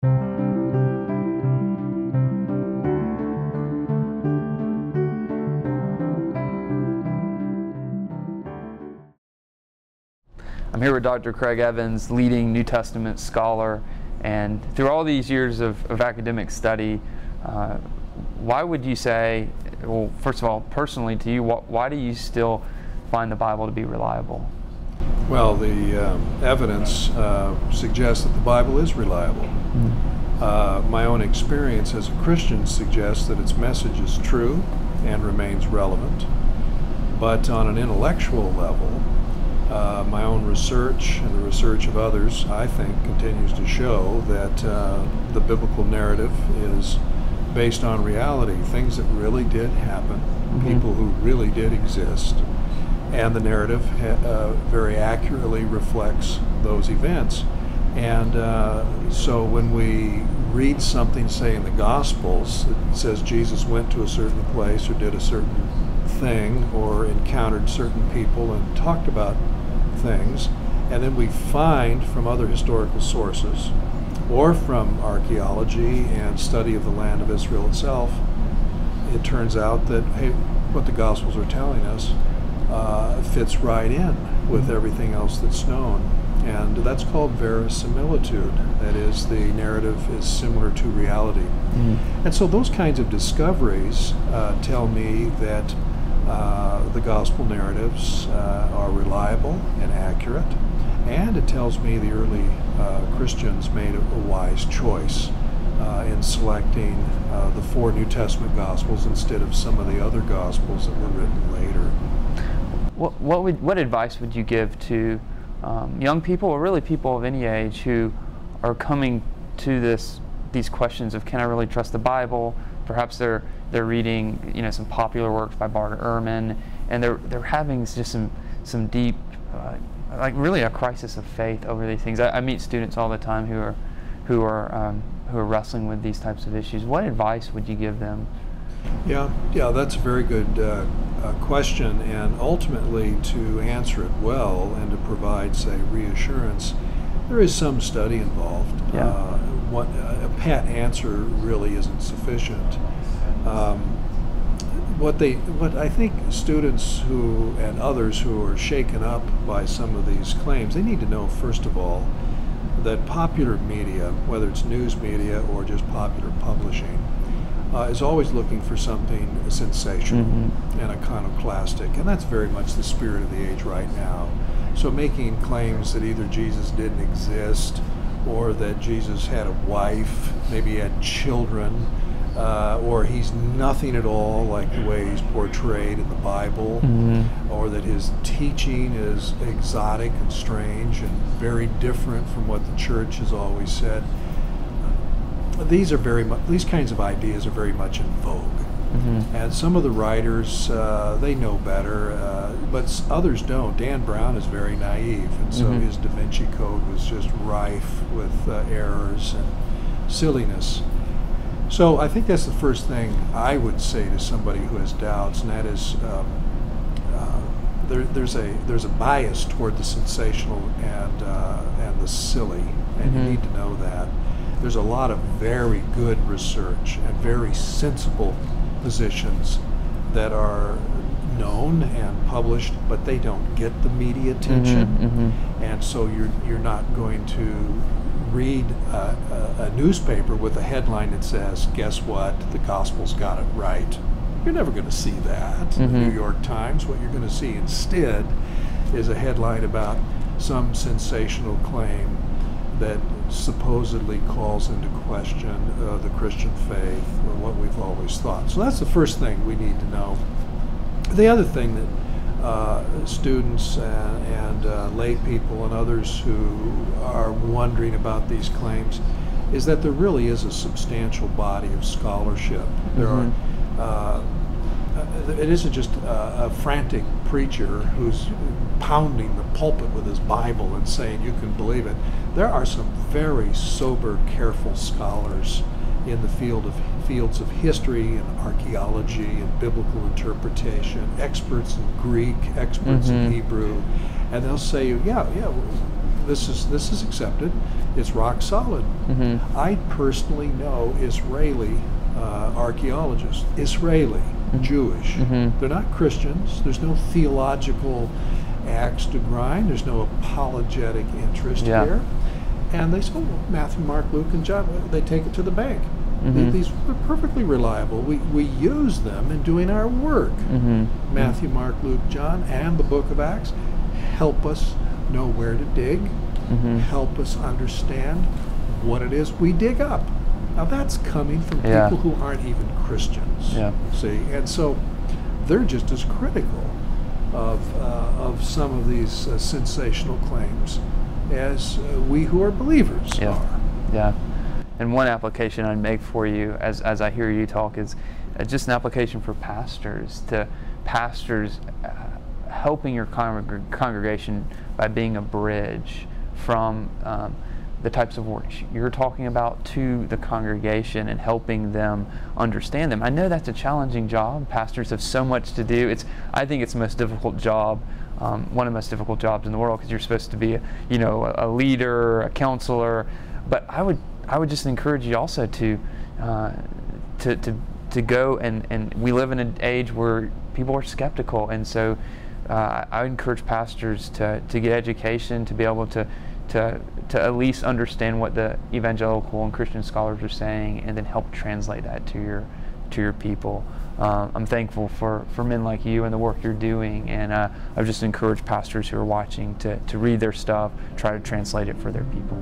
I'm here with Dr. Craig Evans, leading New Testament scholar, and through all these years of academic study, why would you say, well, first of all, personally to you, why do you still find the Bible to be reliable? Well, the evidence suggests that the Bible is reliable. My own experience as a Christian suggests that its message is true and remains relevant. But on an intellectual level, my own research and the research of others, I think, continues to show that the biblical narrative is based on reality, things that really did happen, people who really did exist, and the narrative very accurately reflects those events. And so when we read something, say in the Gospels, that says Jesus went to a certain place or did a certain thing or encountered certain people and talked about things, and then we find from other historical sources or from archaeology and study of the land of Israel itself, it turns out that, hey, what the Gospels are telling us fits right in with everything else that's known. And that's called verisimilitude. That is, the narrative is similar to reality. And so those kinds of discoveries tell me that the gospel narratives are reliable and accurate, and it tells me the early Christians made a wise choice in selecting the 4 New Testament Gospels instead of some of the other Gospels that were written later. What advice would you give to young people, or really people of any age, who are coming to these questions of, can I really trust the Bible? Perhaps they're reading, some popular works by Bart Ehrman, and they're having just some deep, like really a crisis of faith over these things. I meet students all the time who are wrestling with these types of issues. What advice would you give them? Yeah, that's a very good question, and ultimately to answer it well and to provide, say, reassurance, there is some study involved. A pat answer really isn't sufficient. What I think students and others who are shaken up by some of these claims, they need to know, first of all, that popular media, whether it's news media or just popular publishing, is always looking for something sensational and iconoclastic, and that's very much the spirit of the age right now. So making claims that either Jesus didn't exist, or that Jesus had a wife, maybe he had children, or he's nothing at all like the way he's portrayed in the Bible, or that his teaching is exotic and strange and very different from what the church has always said. These kinds of ideas are very much in vogue. And some of the writers, they know better, but others don't. Dan Brown is very naive, and so his Da Vinci Code was just rife with errors and silliness. So I think that's the first thing I would say to somebody who has doubts, and that is there's a bias toward the sensational and the silly, and you need to know that. There's a lot of very good research and very sensible positions that are known and published, but they don't get the media attention, and so you're not going to read a newspaper with a headline that says, guess what, the Gospels got it right. You're never going to see that in the New York Times. What you're going to see instead is a headline about some sensational claim that supposedly calls into question the Christian faith, or what we've always thought. So that's the first thing we need to know. The other thing that students and lay people and others who are wondering about these claims is that there really is a substantial body of scholarship. There are it isn't just a frantic preacher who's pounding the pulpit with his Bible and saying you can believe it. There are some very sober, careful scholars in the fields of history and archaeology and biblical interpretation, experts in Greek, experts in Hebrew, and they'll say, yeah, this is accepted. It's rock solid. I personally know Israeli archaeologists, Israeli, Jewish. They're not Christians. There's no theological axe to grind. There's no apologetic interest here. And they say, oh, Matthew, Mark, Luke, and John, they take it to the bank. These are perfectly reliable. We use them in doing our work. Matthew, Mark, Luke, John, and the book of Acts help us know where to dig, help us understand what it is we dig up. Now that's coming from people who aren't even Christians. See, and so they're just as critical of some of these sensational claims as we who are believers are. And one application I'd make for you as I hear you talk is just an application for pastors, helping your congregation by being a bridge from the types of work you're talking about to the congregation and helping them understand them. I know that's a challenging job. Pastors have so much to do. I think it's the most difficult job, one of the most difficult jobs in the world, because you're supposed to be a leader, a counselor. But I would just encourage you also to go, and we live in an age where people are skeptical, and so I would encourage pastors to get education, to be able to at least understand what the evangelical and Christian scholars are saying, and then help translate that to your people. I'm thankful for men like you and the work you're doing, and I've just encouraged pastors who are watching to read their stuff, try to translate it for their people.